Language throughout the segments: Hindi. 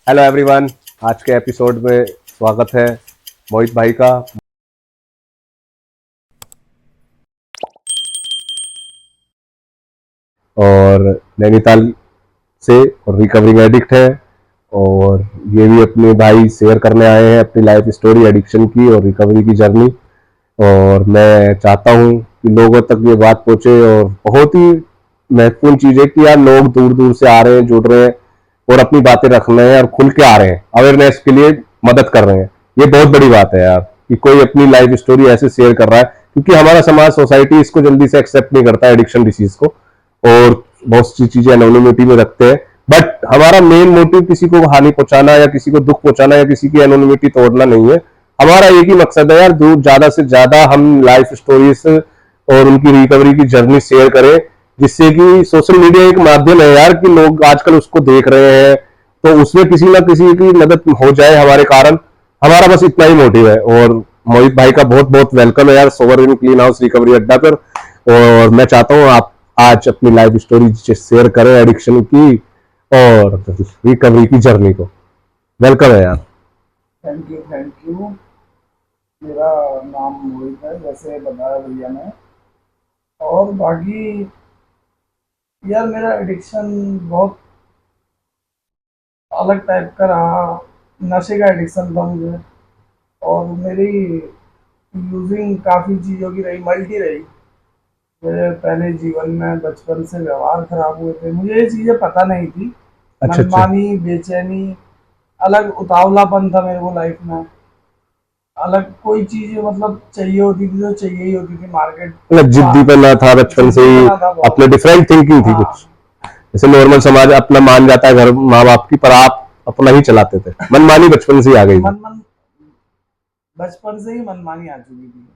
Hello everyone. आज के एपिसोड में स्वागत है मोहित भाई का। और नैनीताल से और रिकवरिंग एडिक्ट है। और ये भी अपने भाई शेयर करने आए हैं अपनी लाइफ स्टोरी एडिक्शन की और रिकवरी की जर्नी। और मैं चाहता हूँ कि लोगों तक ये बात पहुंचे। और बहुत ही महत्वपूर्ण चीज़ है कि यार लोग दूर दूर से आ रहे हैं, जुड़ रहे हैं और अपनी बातें रख रहे हैं और खुल के आ रहे हैं, अवेयरनेस के लिए मदद कर रहे हैं। ये बहुत बड़ी बात है यार कि कोई अपनी लाइफ स्टोरी ऐसे शेयर कर रहा है, क्योंकि हमारा समाज, सोसाइटी इसको जल्दी से एक्सेप्ट नहीं करता एडिक्शन डिसीज को। और बहुत सी चीजें एनोनिमिटी में रखते हैं। बट हमारा मेन मोटिव किसी को हानि पहुंचाना या किसी को दुख पहुंचाना या किसी की एनोनिमिटी तोड़ना नहीं है। हमारा एक ही मकसद है यार, दूर ज्यादा से ज्यादा हम लाइफ स्टोरीज और उनकी रिकवरी की जर्नी शेयर करें, जिससे कि सोशल मीडिया एक माध्यम है यार कि लोग आजकल उसको देख रहे हैं, तो उसमें किसी ना किसी की मदद हो जाए हमारे कारण। हमारा बस इतना ही मोटिव है। और मोहित भाई का बहुत बहुत वेलकम है यार sober in clean house recovery अड्डा पर। और मैं चाहता हूँ आप आज अपनी लाइफ स्टोरी शेयर करें एडिक्शन की और रिकवरी की जर्नी को। वेलकम है यार। Thank you thank you. मेरा नाम मोहित है, जैसे बताया भैया ने। और बाकी यार मेरा एडिक्शन बहुत अलग टाइप का रहा। नशे का एडिक्शन था मुझे। और मेरी यूजिंग काफ़ी चीज़ों की रही, मल्टी रही। मेरे पहले जीवन में बचपन से व्यवहार खराब हुए थे, मुझे ये चीज़ें पता नहीं थी। अच्छा अच्छा। मनमानी, बेचैनी, अलग उतावलापन था मेरे को लाइफ में। अलग कोई चीज़ मतलब चाहिए होती थी तो चाहिए ही होती थी, मार्केट। मतलब जिद्दी पना था बचपन से जिद्दी ही। बना था बहुत। अपने डिफरेंट थिंकिंग थी कुछ। हाँ। जैसे नॉर्मल समाज अपना मान जाता है घर माँ बाप की, पर आप अपना ही चलाते थे, मनमानी बचपन से ही आ गई थी। मन मन बचपन से ही मनमानी आ चुकी थी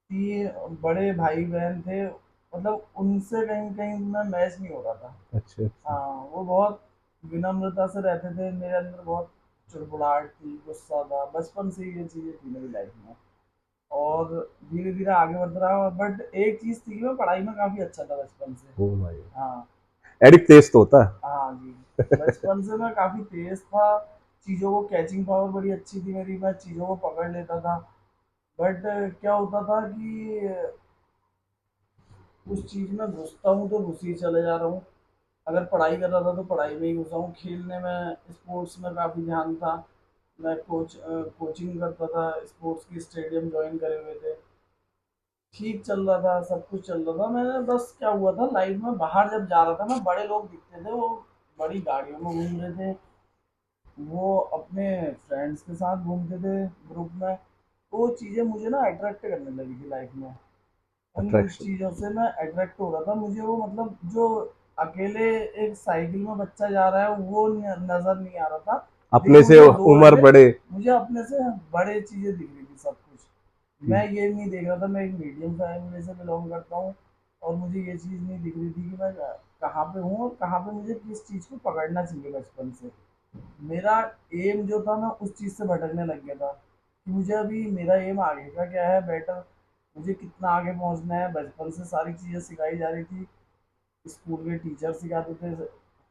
कि बड़े भाई बहन थे, मतलब उनसे कहीं कहीं मैं मैच नहीं हो रहा था। अच्छा अच्छा। हाँ, वो बहुत विनम्रता से रहते थे, मेरे अंदर बहुत चुड़बुड़ाहट थी, गुस्सा था। बचपन से ही ये चीज़ें थी मेरी लाइफ में। और धीरे धीरे आगे बढ़ रहा। बट एक चीज़ थी कि मैं पढ़ाई में काफ़ी अच्छा था बचपन से। ओ भाई। हाँ। एडिक्ट तेज तो होता हाँ जी। बचपन से मैं काफ़ी तेज था। चीज़ों को कैचिंग पावर बड़ी अच्छी थी मेरी, मैं चीज़ों को पकड़ लेता था। बट क्या होता था कि उस चीज़ में घुसता हूँ तो घुस ही चले जा रहा हूँ। अगर पढ़ाई कर रहा था तो पढ़ाई में ही घुसा हूँ। खेलने में, स्पोर्ट्स में काफ़ी ध्यान था। मैं कोचिंग करता था, स्पोर्ट्स की स्टेडियम ज्वाइन करे हुए थे। ठीक चल रहा था, सब कुछ चल रहा था। मैंने बस क्या हुआ था लाइफ में, बाहर जब जा रहा था मैं, बड़े लोग दिखते थे, वो बड़ी गाड़ियों में घूम रहे थे, वो अपने फ्रेंड्स के साथ घूमते थे ग्रुप में। तो वो चीज़ें मुझे ना अट्रैक्ट करने लगी थी लाइफ में। उन अट्रैक्शन। चीज़ों से मैं अट्रैक्ट हो रहा था। मुझे वो मतलब जो अकेले एक साइकिल में बच्चा जा रहा है वो नज़र नहीं आ रहा था। अपने लेकिन से मुझे दो उम्र ऐसे, बड़े। मुझे अपने से बड़े चीज़ें दिख रही थी सब कुछ। मैं ये नहीं देख रहा था, मैं एक मीडियम फैमिली से बिलोंग करता हूँ। और मुझे ये चीज़ नहीं दिख रही थी कि मैं कहाँ पे हूँ और कहाँ पे मुझे किस चीज़ को पकड़ना चाहिए बचपन से। मेरा एम जो था, मैं उस चीज़ से भटकने लग गया था कि मुझे अभी मेरा एम आगे का क्या है, बेटर मुझे कितना आगे पहुंचना है। बचपन से सारी चीज़ें सिखाई जा रही थी, स्कूल के टीचर सिखाते थे,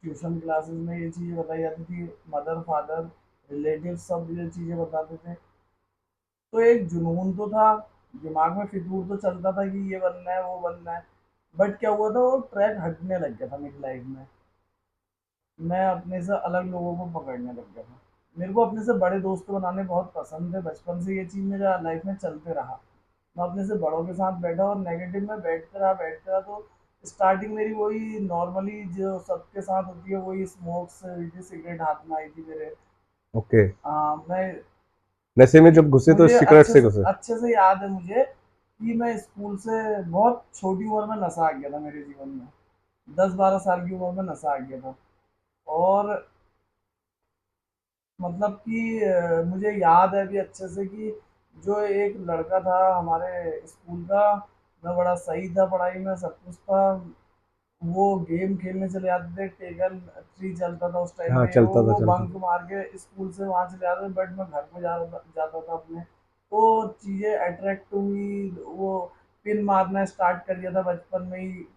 ट्यूशन क्लासेस में ये चीज़ें बताई जाती थी, मदर फादर रिलेटिव सब ये चीज़ें बताते थे। तो एक जुनून तो था, दिमाग में फितूर तो चलता था कि ये बनना है वो बनना है। बट क्या हुआ था, वो ट्रैक हटने लग गया था मेरी लाइफ में। मैं अपने से अलग लोगों को पकड़ने लग गया था। मेरे को अपने से बड़े दोस्त बनाने बहुत पसंद है, बचपन से ये चीज़ मेरा लाइफ में चलते रहा। मैं अपने से बड़ों के साथ बैठा और नेगेटिव में बैठते रहा तो स्टार्टिंग मेरी वही नॉर्मली जो सबके साथ होती है, वही स्मोक्स हुई थी, सिगरेट हाथ में आई थी मेरे। ओके। मैं नशे में जब घुसे तो मुझे सिगरेट से घुसे। अच्छे से याद है मुझे कि मैं स्कूल से बहुत छोटी उम्र में नशा आ गया था मेरे जीवन में। 10-12 साल की उम्र में नशा आ गया था। और मतलब कि मुझे याद है अभी अच्छे से कि जो एक लड़का था हमारे स्कूल का, मैं बड़ा सही था पढ़ाई में, सब कुछ था। वो गेम खेलने चले जाते थे, टेगल थ्री चलता था उस टाइम हाँ पे, चलता था वो चलता बंक था। मार के स्कूल से वहाँ चले जाते थे। बट मैं घर को जाता था अपने। तो चीज़ें अट्रैक्ट हुई, वो पिन मारना स्टार्ट कर दिया था बचपन में ही।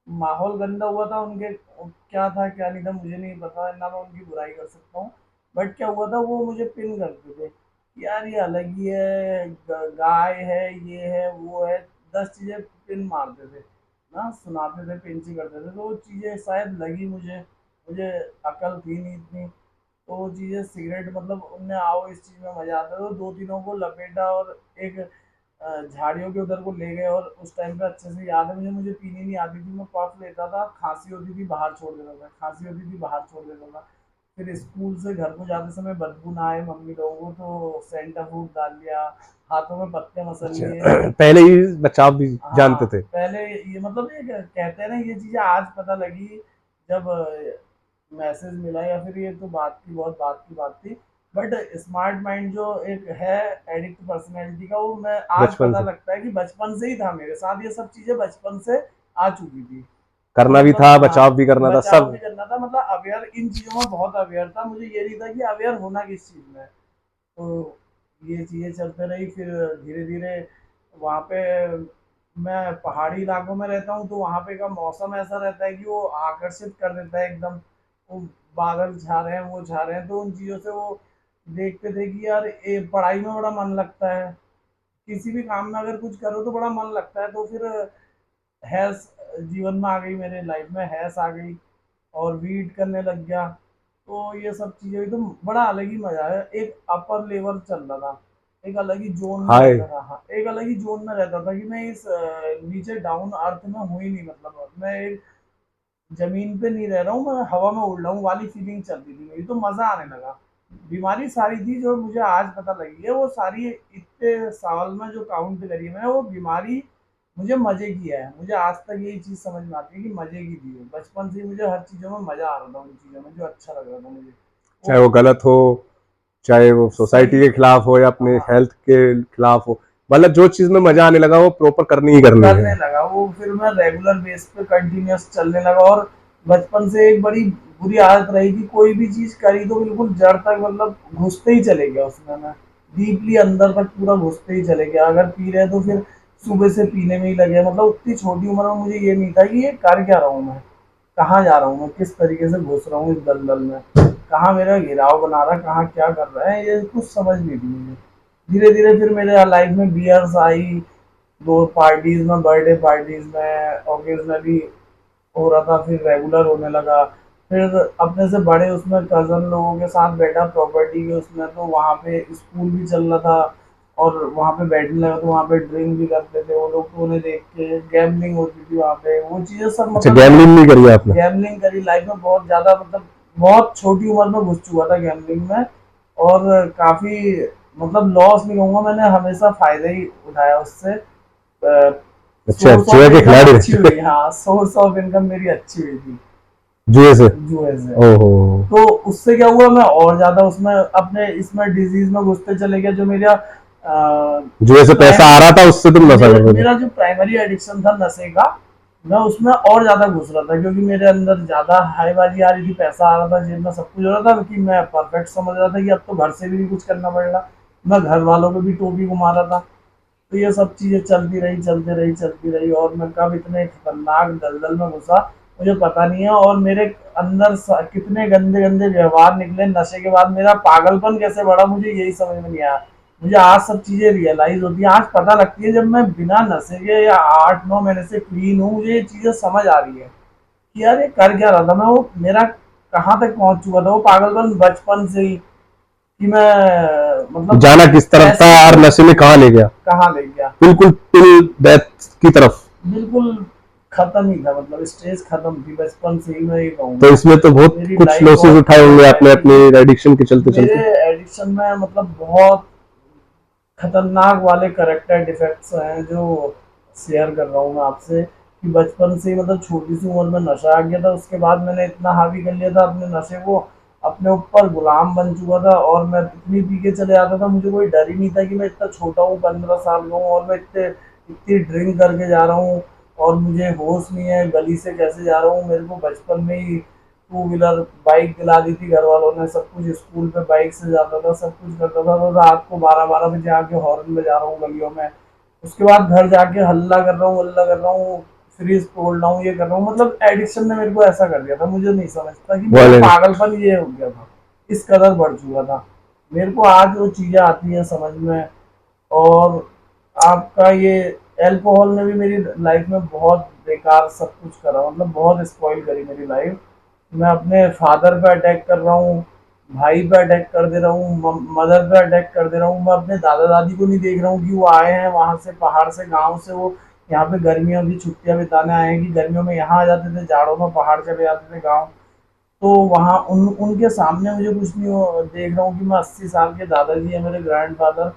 माहौल गंदा हुआ था उनके, क्या था क्या नहीं था मुझे नहीं पता, ना मैं उनकी बुराई कर सकता हूँ। बट क्या हुआ था, वो मुझे पिन करते थे कि यार ये अलग ही है, गाय है, ये है, वो है, 10 चीजें पिन मारते थे ना, सुनाते थे, पिन सी करते थे, तो वो चीजें शायद लगी मुझे, मुझे अकल थी नहीं इतनी, तो वो चीजें सिगरेट मतलब उनने आओ इस चीज में मजा आता था, तो दो तीनों को लपेटा और एक झाड़ियों के उधर को ले गए, और उस टाइम पे अच्छे से याद है मुझे, मुझे पीनी नहीं आती थी, मैं पफ लेता था, खांसी होती थी बाहर छोड़ देता था, खांसी होती थी बाहर छोड़ देता था, फिर स्कूल से घर को जाते समय बदबू ना आए मम्मी लोगों को, तो सेंटा फूड डाल लिया, हाथों में पत्ते मसल अच्छा। लिए। पहले ही बचाव भी हाँ, जानते थे। पहले ये मतलब ये कहते हैं ना, ये चीजें आज पता लगी जब मैसेज मिला, या फिर ये तो बात की, बहुत बात की बात थी, बट स्मार्ट माइंड जो एक है एडिक्ट पर्सनैलिटी का, वो मैं आज बचपन पता से लगता है कि बचपन से ही था मेरे साथ, ये सब चीजें बचपन से आ चुकी थी, कि करना भी मतलब था, हाँ, बचाव भी कि करना था, बचाव सब। भी करना था, मतलब अवेयर इन चीजों में बहुत अवेयर था, मुझे ये नहीं था कि अवेयर होना किस चीज में है। तो ये चीजें चलते रही, फिर धीरे धीरे वहाँ पे, मैं पहाड़ी इलाकों में रहता हूँ, तो वहाँ पे का मौसम ऐसा रहता है कि वो आकर्षित कर देता है एकदम, वो बादल छा रहे हैं, वो छा रहे हैं, तो उन चीज़ों से वो देखते थे कि यार ये पढ़ाई में बड़ा मन लगता है, किसी भी काम में अगर कुछ करो तो बड़ा मन लगता है, तो फिर हैस जीवन में आ गई, मेरे लाइफ में हैस आ गई, और वीट करने लग गया, तो ये सब चीज़ें हुई, तो बड़ा अलग ही मज़ा है, एक अपर लेवल चल रहा था, एक अलग ही जोन में हाय। रहता था, हाँ, एक अलग ही जोन में रहता था, कि मैं इस नीचे डाउन अर्थ में हूँ ही नहीं, मतलब मैं एक जमीन पे नहीं रह रहा हूँ, मैं हवा में उड़ रहा हूँ वाली फीलिंग चल रही थी मेरी, तो मज़ा आने लगा। बीमारी सारी थी जो मुझे आज पता लगी है, वो सारी इतने साल में जो काउंट करी है मैंने, वो बीमारी मुझे मज़े की है, मुझे आज तक यही चीज़ समझ में आती है कि मज़े की थी वो, बचपन से ही मुझे हर चीज़ों में मज़ा आ रहा था, उन चीज़ों में जो अच्छा लग रहा था मुझे, चाहे वो वो गलत हो, चाहे वो सोसाइटी सही, के खिलाफ हो या अपने हाँ, हेल्थ के खिलाफ हो, मतलब जो चीज में मजा आने लगा वो प्रॉपर करनी ही करनी करने है। लगा वो, फिर मैं रेगुलर बेस पे कंटिन्यूअस चलने लगा, और बचपन से एक बड़ी बुरी आदत रही कि कोई भी चीज करी तो बिल्कुल जड़ तक, मतलब घुसते ही चले गया उसमें, मैं डीपली अंदर तक पूरा घुसते ही चले गया, अगर पी रहे तो फिर सुबह से पीने में ही लगे, मतलब उतनी छोटी उम्र में मुझे ये नहीं था कि ये कर क्या रहा हूँ मैं, कहाँ जा रहा हूँ मैं, किस तरीके से घुस रहा हूँ इस दलदल में, कहाँ मेरा घेराव बना रहा है, कहाँ क्या कर रहा है, ये कुछ समझ नहीं थी मुझे। धीरे धीरे फिर मेरे लाइफ में बियर्स आई, दो पार्टीज में, बर्थडे पार्टीज में ओकेजनली हो रहा था, फिर रेगुलर होने लगा, फिर अपने से बड़े उसमें कजन लोगों के साथ बैठा प्रॉपर्टी के उसमें, तो वहाँ पे स्कूल भी चल रहा था, और वहाँ पे बैठने लगा तो वहाँ पे ड्रिंक भी करते थे वो लोग, तो उन्हें देख के गैम्बलिंग होती थी वहाँ पे, वो चीज़ें सब अच्छा, मतलब मैं गैमलिंग नहीं करी आपने? गैम्बलिंग करी लाइफ में बहुत ज़्यादा, मतलब बहुत छोटी उम्र में घुस चुका था गैम्बलिंग में, और काफ़ी मतलब लॉस नहीं कहूँगा, मैंने हमेशा फायदा ही उठाया उससे, अच्छा, सोर्स ऑफ जुए के इनकम खिलाड़ी अच्छी रहे। हुई, हाँ, सोर्स ऑफ इनकम मेरी अच्छी हुई थी जुए से? जुए से। ओहो। तो उससे क्या हुआ, मैं और ज्यादा उसमें अपने इसमें डिजीज में घुसते चले गया, जो मेरा जुए से पैसा आ रहा था, उससे तुम नशा कर रहे थे? मेरा जो प्राइमरी एडिक्शन था नशे का, मैं उसमें और ज्यादा घुस रहा था, क्योंकि मेरे अंदर ज्यादा हाईबाजी आ रही थी, पैसा आ रहा था जेब में, सब कुछ हो रहा था, कि मैं परफेक्ट समझ रहा था कि अब तो घर से भी कुछ करना पड़ रहा, मैं घर वालों को भी टोपी घुमा रहा था, तो ये सब चीजें चलती रही, चलती रही, चलती रही, और मैं कब इतने खतरनाक दलदल में घुसा मुझे पता नहीं है, और मेरे अंदर कितने गंदे गंदे व्यवहार निकले नशे के बाद, मेरा पागलपन कैसे बढ़ा मुझे यही समझ में नहीं आया, मुझे आज सब चीजें रियलाइज होती है, आज पता लगती है, जब मैं बिना नशे के या 8-9 महीने से क्लीन हूँ, मुझे ये चीजें समझ आ रही है कि यार ये कर क्या रहा था मैं, वो मेरा कहाँ तक पहुंच चुका था, वो पागलपन बचपन से ही, कि मैं मतलब जाना किस तरफ था पैसे और को नशे में कहाँ ले गया? कहाँ ले गया, बिल्कुल टिल डेथ की तरफ। बिल्कुल खत्म ही था, मतलब स्टेज खत्म थी बचपन से ही, मैं ये तो कहूँगा। इसमें तो बहुत मेरी कुछ लाइफ लॉसेस बहुत उठाए होंगे आपने हेक्टिक अपने थी, एडिक्शन के चलते मेरे चलते। एडिक्शन में मतलब बहुत खतरनाक वाले करेक्टर डिफेक्ट्स हैं जो शेयर कर रहा हूँ मैं आपसे, कि बचपन से ही मतलब छोटी सी उम्र में नशा आ गया था, उसके बाद मैंने इतना हावी कर लिया था अपने नशे को, अपने ऊपर गुलाम बन चुका था, और मैं इतनी पी के चले जाता था, मुझे कोई डर ही नहीं था कि मैं इतना छोटा हूँ, 15 साल का हूँ, और मैं इतने इतनी ड्रिंक करके जा रहा हूँ, और मुझे होश नहीं है गली से कैसे जा रहा हूँ, मेरे को बचपन में ही टू व्हीलर बाइक दिला दी थी घर वालों ने, सब कुछ, स्कूल पे बाइक से जाता था, सब कुछ करता था, तो रात को 12-12 बजे आके हॉर्न बजा रहा हूँ गलियों में, उसके बाद घर जाके हल्ला कर रहा हूँ, हल्ला कर रहा हूँ, फ्रिज तोड़ रहा हूँ, ये कर रहा हूँ, मतलब एडिक्शन ने मेरे को ऐसा कर दिया था, मुझे नहीं समझता कि मेरा वायलेंस। पागलपन ये हो गया था। इस कदर बढ़ चुका था। मेरे को आज वो चीज़ें आती हैं समझ में। और आपका ये अल्कोहल ने भी मेरी लाइफ में बहुत बेकार सब कुछ करा, मतलब बहुत स्पॉइल करी मेरी लाइफ। मैं अपने फादर पे अटैक कर रहा हूँ, भाई पे अटैक कर दे रहा हूँ, मदर पे अटैक कर दे रहा हूँ। मैं अपने दादा दादी को नहीं देख रहा हूँ कि वो आए हैं वहां से, पहाड़ से, गांव से, वो यहाँ पे गर्मियों की छुट्टियां बिताने आए हैं, कि गर्मियों में यहाँ आ जाते थे, जाड़ों में पहाड़ चले जाते थे गाँव। तो वहाँ उनके सामने मुझे कुछ नहीं देख रहा हूँ कि मैं 80 साल के दादाजी है मेरे ग्रैंडफादर,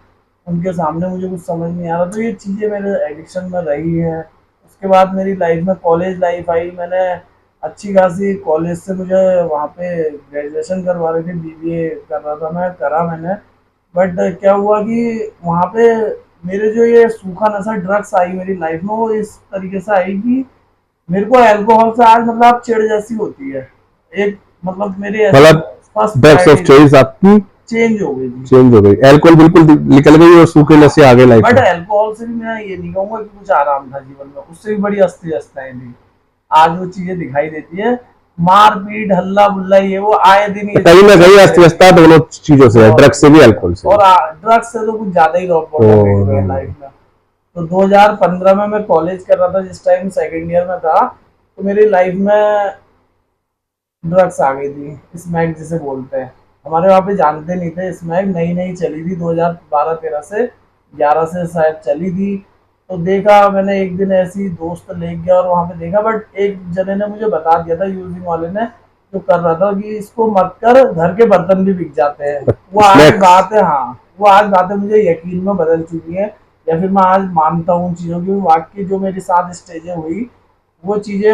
उनके सामने मुझे कुछ समझ नहीं आ रहा। तो ये चीज़ें मेरे एडिक्शन में रही है। उसके बाद मेरी लाइफ में कॉलेज लाइफ आई। मैंने अच्छी खासी कॉलेज से, मुझे वहाँ पे ग्रेजुएशन करवा रहे थे, बीबीए कर रहा था मैं, करा मैंने। बट क्या हुआ कि वहाँ पे मेरे जो ये सूखा नशा ड्रग्स आई मेरी लाइफ में, वो इस तरीके से आई कि मेरे को अल्कोहल से आज मतलब चिढ़ जैसी होती है। एक मतलब मेरी ऐसी मतलब first drugs of priority choice आपकी चेंज हो गई थी। चेंज हो गई, अल्कोहल बिल्कुल निकल गई और सूखे नशे आ गए लाइफ बट में। अल्कोहल से भी मैं ये नहीं कहूंगा कि कुछ आराम था जीवन में, उससे भी बड़ी अस्थि अवस्थाएं थी। आज वो चीजें दिखाई देती है, मार पीट हल्ला गुल्ला, ये वो आए दिन तो ये कहीं ना चीजें कहीं होती अस्त व्यस्तता रहती हैं। दोनों चीजों से है, बहुत ड्रग्स से भी अल्कोहल से और भी। ड्रग्स से तो कुछ ज्यादा ही रॉक बॉटम हिट हुई है और लाइफ में। तो 2015 में मैं कॉलेज कर रहा था, जिस टाइम सेकेंड ईयर में था, तो मेरी लाइफ में ड्रग्स आ गई थी, स्मैक जिसे बोलते हैं। हमारे वहाँ पे जानते नहीं थे, स्मैक नई नई चली थी 2012-13 से, 11 से शायद चली थी। तो देखा मैंने एक दिन, ऐसी दोस्त ले गया और वहाँ पे देखा, बट एक जने ने मुझे बता दिया था, यूजिंग वाले ने जो कर रहा था, कि इसको मत कर, घर के बर्तन भी बिक जाते हैं। वो आज स्नैक्स। बात है, हाँ, वो आज बात है मुझे यकीन में बदल चुकी है। या फिर मैं आज मानता हूँ उन चीज़ों की, वाकई जो मेरे साथ स्टेजें हुई, वो चीज़ें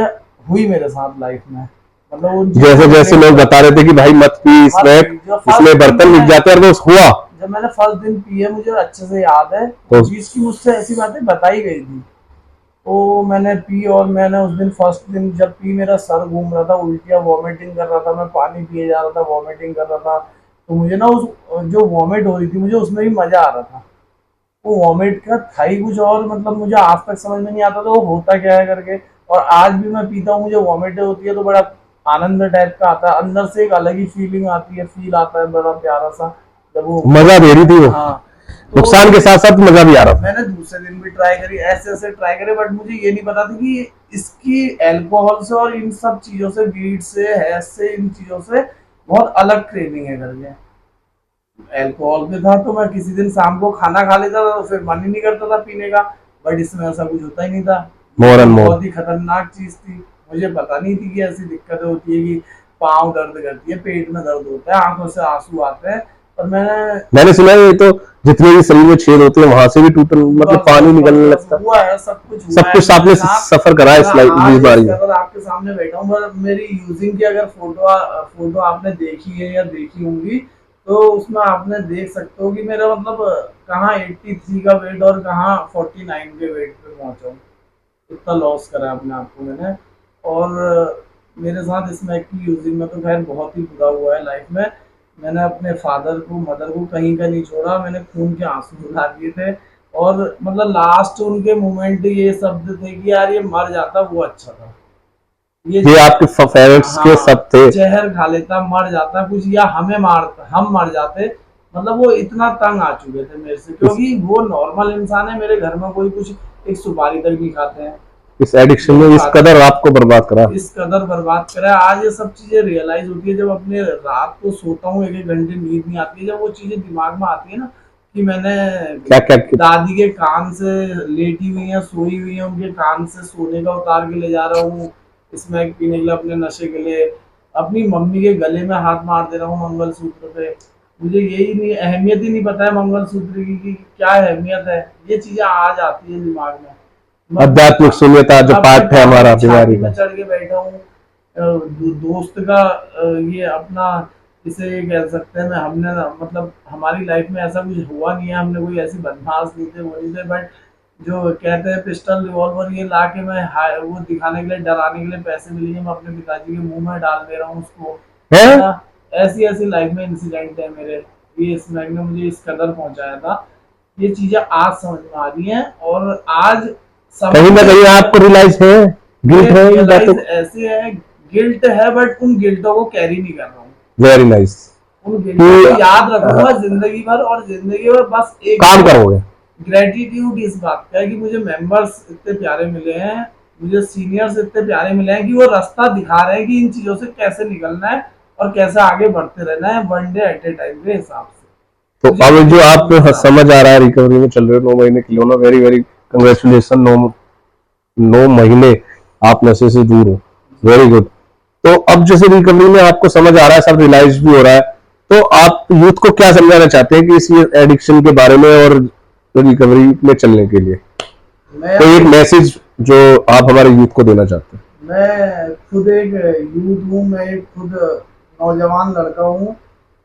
हुई मेरे साथ लाइफ में। मतलब उन चीज़ों जैसे को जैसे रिलेट लोग कर बता रहे थे कि भाई मत पी मत स्नैक, पी। जो इसमें फर्स्ट दिन बर्तन बिक मैंने, जाते हैं, और वो हुआ। जब मैंने फर्स्ट दिन पिए, मुझे अच्छे से याद है तो उस चीज़ की, मुझसे ऐसी बातें बताई गई थी। तो मैंने पी, और मैंने उस दिन फर्स्ट दिन जब पी, मेरा सर घूम रहा था, उल्टियाँ वॉमिटिंग कर रहा था, मैं पानी पिए जा रहा था, वॉमिटिंग कर रहा था। तो मुझे ना उस जो वॉमिट हो रही थी, मुझे उसमें भी मज़ा आ रहा था। वो वॉमिट का था ही कुछ और, मतलब मुझे आज तक समझ में नहीं आता था वो होता क्या है करके। और आज भी मैं पीता हूँ, मुझे वॉमिट होती है तो बड़ा आनंद टाइप का आता है, अंदर से एक अलग ही फीलिंग आती है, फील आता है बड़ा प्यारा सा, जब वो। मजा दे रही थी वो, हाँ। तो वो नुकसान के चीज़ें साथ साथ मजा भी आ रहा था। मैंने दूसरे दिन भी ट्राई करी, ऐसे ऐसे ट्राई करे, बट मुझे ये नहीं पता था कि इसकी अल्कोहल से और इन सब चीज़ों से, वीड से, हैश से, इन चीज़ों से बहुत अलग क्रेविंग है करके। अल्कोहल पे था तो मैं किसी दिन शाम को खाना खा लेता था, तो फिर मन ही नहीं करता था पीने का। बट इसमें ऐसा कुछ होता ही नहीं था। ये मोर तो एंड मोर। बहुत ही खतरनाक चीज थी। मुझे पता नहीं थी कि ऐसी दिक्कतें होती है, कि पाँव दर्द करती है, पेट में दर्द होता है, आंखों से आंसू आते हैं। और मैंने मैंने सुना है ये तो जितने भी शरीर में छेद होते हैं वहां से भी टूटन, मतलब बस पानी बस बस निकलने बस लगता है। हुआ है, सब कुछ हुआ सब है कुछ मेरे आपने साथ। सफर करा है मैं इस आज इस बीमारी में। कदर आपके सामने बैठा हूँ, पर मेरी यूजिंग की अगर फोटो आपने देखी है या देखी होंगी, तो उसमें आपने देख सकते हो कि मेरा मतलब कहाँ 83 का वेट और कहाँ 49 के वेट पे पहुंचा हूँ। इतना लॉस करा है अपने आप को मैंने। और मेरे साथ स्मैक की यूजिंग में तो खैर बहुत ही बुरा हुआ है लाइफ में। मैंने अपने फादर को, मदर को कहीं का नहीं छोड़ा, मैंने खून के आंसू रुला दिए थे। और मतलब लास्ट उनके मोमेंट ये शब्द थे कि यार ये मर जाता वो अच्छा था। ये ये आपके पेरेंट्स के हाँ, सब थे। जहर खा लेता, मर जाता कुछ, या हमें मारता, हम मर जाते। मतलब वो इतना तंग आ चुके थे मेरे से, इस क्योंकि वो नॉर्मल इंसान है, मेरे घर में कोई कुछ एक सुपारी तक नहीं खाते हैं। इस एडिक्शन वो ने इस खाते कदर हैं, आपको बर्बाद करा। इस कदर बर्बाद करा है। आज ये सब चीजें रियलाइज होती है, जब अपने रात को सोता हूँ, एक एक घंटे नींद नहीं आती है, जब वो चीजें दिमाग में आती है ना, कि मैंने क्या क्या दादी के कान से लेटी हुई है, सोई हुई है, उनके कान से सोने का उतार के ले जा रहा हूँ स्मैक पीने के लिए, अपने नशे के लिए। अपनी मम्मी के गले में हाथ मार दे रहा हूँ मंगलसूत्र पे। मुझे यही नहीं, अहमियत ही नहीं पता है मंगलसूत्र की कि क्या अहमियत है। ये चीजें आज आती है दिमाग में। मैं अपने आध्यात्मिक शून्यता जो अपने पार्ट है पापा हमारा की बीमारी छाती में का। चढ़ के बैठा हूँ। दोस्त का ये अपना, इसे ये कह सकते हैं, मैं हमने मतलब हमारी लाइफ में ऐसा कुछ हुआ नहीं है, हमने कोई ऐसी बदमाश नहीं थे, वो नहीं थे, बट जो कहते हैं पिस्टल रिवॉल्वर, ये ला के मैं वो दिखाने के लिए, डराने के लिए पैसे मिलेंगे, मैं अपने पिताजी के मुंह में डाल दे रहा हूँ उसको, है। है ना। ऐसी ऐसी लाइफ में इंसिडेंट है मेरे। ये स्मैक ने मुझे इस कदर पहुंचाया था। ये चीजें आज समझ में आ रही हैं, और आज कहीं ना समझने कहीं आपको रियलाइज है, गिल्ट ये है इन बातों रियलाइज का। ऐसे है, गिल्ट है, बट उन गिल्टों को कैरी नहीं कर रहा हूँ। Very nice. उन वीडियो को याद रखूंगा जिंदगी भर, और जिंदगी भर बस एक काम करोगे। ग्रेटिट्यूड इस बात का है कि मुझे मेंबर्स इतने प्यारे मिले हैं, मुझे सीनियर्स इतने प्यारे मिले हैं कि वो रास्ता दिखा रहे हैं कि इन चीजों से कैसे निकलना है और कैसे आगे बढ़ते रहना है, one day at A time के हिसाब से। तो अब जो आप समझ आ रहा है रिकवरी में चल रहे हो 9 महीने के लिए, वेरी वेरी कंग्रेचुलेशन। 9 महीने आप नशे से दूर हो, वेरी गुड। तो अब जैसे रिकवरी में आपको समझ आ रहा है, सब रियलाइज भी हो रहा है, तो आप यूथ को क्या समझाना चाहते हैं कि इस एडिक्शन के बारे में और रिकवरी में चलने के लिए तो एक मैसेज जो आप हमारे यूथ को देना चाहते हैं? मैं खुद एक यूथ हूँ, मैं एक खुद नौजवान लड़का हूँ,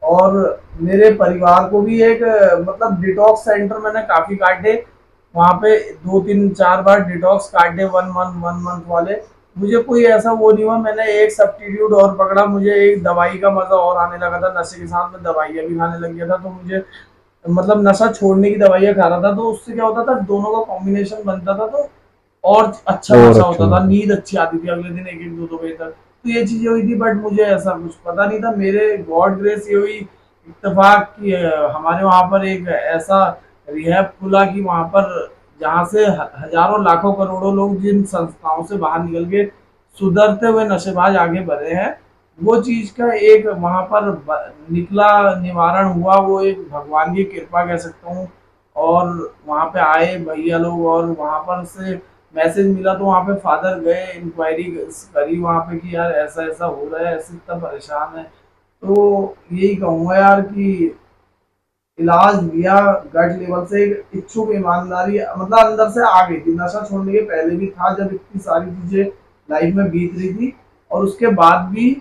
और मेरे परिवार को भी एक मतलब डिटॉक्स सेंटर मैंने काफी काटे, वहाँ पे 2 3 4 बार डिटॉक्स काटे, 1 मंथ वाले। मुझे कोई ऐसा वो नहीं हुआ, मैंने एक सब्स्टिट्यूट और पकड़ा, मुझे एक दवाई का मजा और आने लगा था, नशे के साथ में दवाइयाँ भी खाने लग गया था, तो मुझे मतलब नशा छोड़ने की दवाइयाँ खा रहा था, तो उससे क्या होता था, दोनों का कॉम्बिनेशन बनता था, तो और अच्छा और नशा अच्छा होता था, नींद अच्छी आती थी अगले दिन 1 1 2 2 बजे तक। तो ये चीजें हुई थी, बट मुझे ऐसा कुछ पता नहीं था। मेरे गॉड ग्रेस ये हुई इत्तेफाक कि हमारे वहाँ पर एक ऐसा रिहैब खुला कि वहाँ पर जहाँ से हजारों लाखों करोड़ों लोग जिन संस्थाओं से बाहर निकल के सुधरते हुए नशेबाज आगे बढ़े हैं, वो चीज का एक वहाँ पर निकला निवारण हुआ, वो एक भगवान की कृपा कह सकता हूँ। और वहाँ पे आए भैया लोग, और वहाँ पर से मैसेज मिला, तो वहाँ पे फादर गए, इंक्वायरी करी वहाँ पे कि यार ऐसा ऐसा हो रहा है, ऐसे इतना परेशान है। तो यही कहूँगा यार कि इलाज लिया गट लेवल से, एक इच्छुक ईमानदारी मतलब अंदर से आ गई थी। नशा छोड़ने के पहले भी था, जब इतनी सारी चीजें लाइफ में बीत रही थी, और उसके बाद भी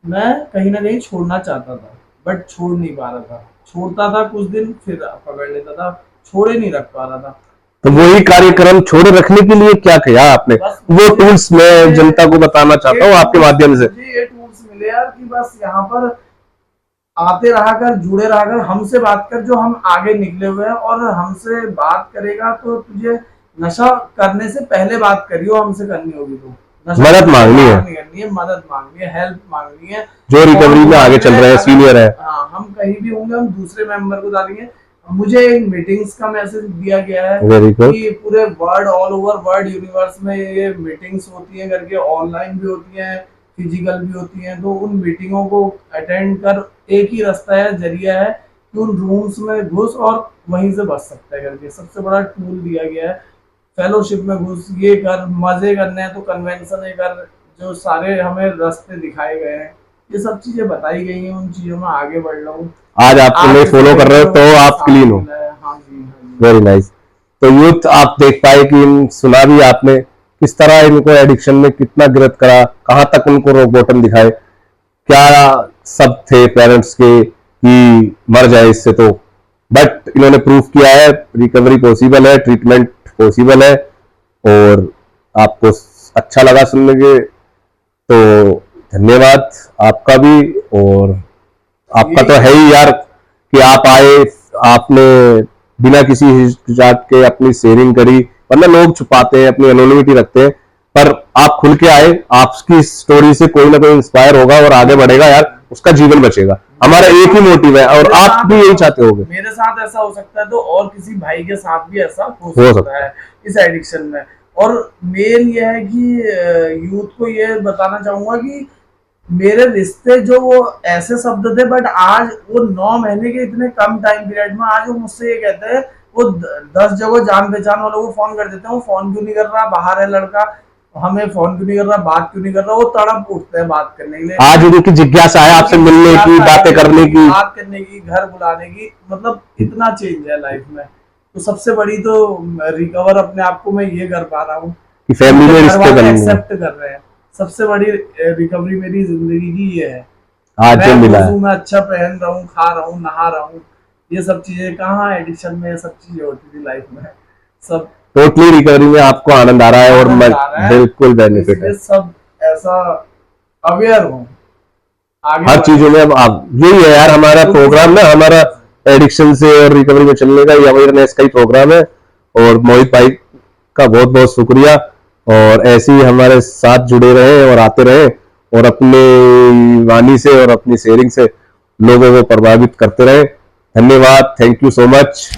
मैं कहीं ना कहीं छोड़ना चाहता था, बट छोड़ नहीं पा रहा था। छोड़ता था कुछ दिन, फिर पकड़ लेता था, छोड़े नहीं रख पा रहा था। तो वही कार्यक्रम छोड़े रखने के लिए क्या किया आपने? वो टूल्स मैं जनता को बताना चाहता हूँ आपके माध्यम से। मुझे ये टूल्स मिले यार कि बस यहाँ पर आते रहा कर, जुड़े रहा कर, हमसे बात कर, जो हम आगे निकले हुए हैं, और हमसे बात करेगा तो तुझे नशा करने से पहले बात करियो, हमसे करनी होगी तो मदद मांगनी है, नहीं करनी है, मदद मांगनी है, हेल्प मांगनी है। जो रिकवरी में आगे चल रहे हैं, सीनियर है। हाँ, हम कहीं भी होंगे, हम दूसरे मेंबर को डालेंगे। मुझे एक मीटिंग्स का मैसेज दिया गया है कि पूरे world, all over world universe में ये मीटिंग्स होती हैं करके, ऑनलाइन भी होती हैं, फिजिकल भी होती हैं। तो उन मीटिंगों को अटेंड कर, एक ही रास्ता है, जरिया है कि उन रूम्स में घुस और वहीं से बच सकता है करके सबसे बड़ा टूल दिया गया है। फेलोशिप में घुस, ये कर, मजे करने हैं तो कन्वेंशन है कर, जो सारे हमें रास्ते दिखाए गए हैं, ये सब चीजें बताई गई हैं, उन चीजों में आगे बढ़ रहा हूँ। आज आप तुम्हें फॉलो कर रहे हो तो आप क्लीन हो। हाँ जी, वेरी नाइस। तो यूथ आप देख पाए कि सुना भी आपने किस तरह इनको एडिक्शन में कितना गिरफ्त करा, कहाँ तक उनको रोक बॉटम दिखाए, क्या सब थे पेरेंट्स के कि मर जाए इससे, तो बट इन्होंने प्रूफ किया है रिकवरी पॉसिबल है, ट्रीटमेंट पॉसिबल है। और आपको अच्छा लगा सुनने के तो धन्यवाद आपका भी, और आपका तो है ही यार कि आप आए, आपने बिना किसी हिचकिचाहट के अपनी शेयरिंग करी, वरना लोग छुपाते हैं, अपनी एनोनिमिटी रखते हैं, पर आप खुल के आए। आपकी स्टोरी से कोई ना कोई इंस्पायर होगा और आगे बढ़ेगा यार, उसका जीवन बचेगा। हमारा एक ही मोटिव है, और आप भी यही चाहते होगे। मेरे साथ ऐसा हो सकता है तो और किसी भाई के साथ भी ऐसा हो सकता है इस एडिक्शन में। और मेन ये है कि यूथ को ये बताना चाहूंगा कि मेरे रिश्ते जो वो ऐसे शब्द थे, बट आज वो 9 महीने के इतने कम टाइम पीरियड में आज वो मुझसे ये कहते हैं, वो 10 जगह जान पहचान वालों को फोन कर देते हैं, वो फोन क्यों नहीं कर रहा, बाहर है लड़का, हमें फोन क्यों नहीं कर रहा, बात क्यों नहीं कर रहा, वो तड़प उठते हैं बात करने के लिए। आज उनकी जिज्ञासा है आपसे मिलने की, बातें करने की, बात करने की, घर बुलाने की, मतलब इतना चेंज है लाइफ में। तो सबसे बड़ी तो रिकवर अपने आप को मैं ये कर पा रहा हूँ कि फैमिली में रिश्ते एक्सेप्ट कर रहे हैं। सबसे बड़ी रिकवरी मेरी जिंदगी की ये है। आज जो मिला है, मैं अच्छा पहन रहा हूँ, खा रहा हूँ, नहा रहा हूँ, ये सब चीजें कहाँ एडिक्शन में ये सब चीजें होती थी लाइफ में। सब टोटली रिकवरी में आपको आनंद आ रहा है, और बिल्कुल बेनिफिट है। सब ऐसा अवेयर हो हर चीजों में। अब आप यही है यार हमारा प्रोग्राम ना, हमारा एडिक्शन से और रिकवरी में चलने का ये अवेयरनेस का ही प्रोग्राम है। और मोहित भाई का बहुत बहुत शुक्रिया, और ऐसे ही हमारे साथ जुड़े रहे और आते रहे, और अपनी वाणी से और अपनी शेयरिंग से लोगों को प्रभावित करते रहें। धन्यवाद, थैंक यू सो मच।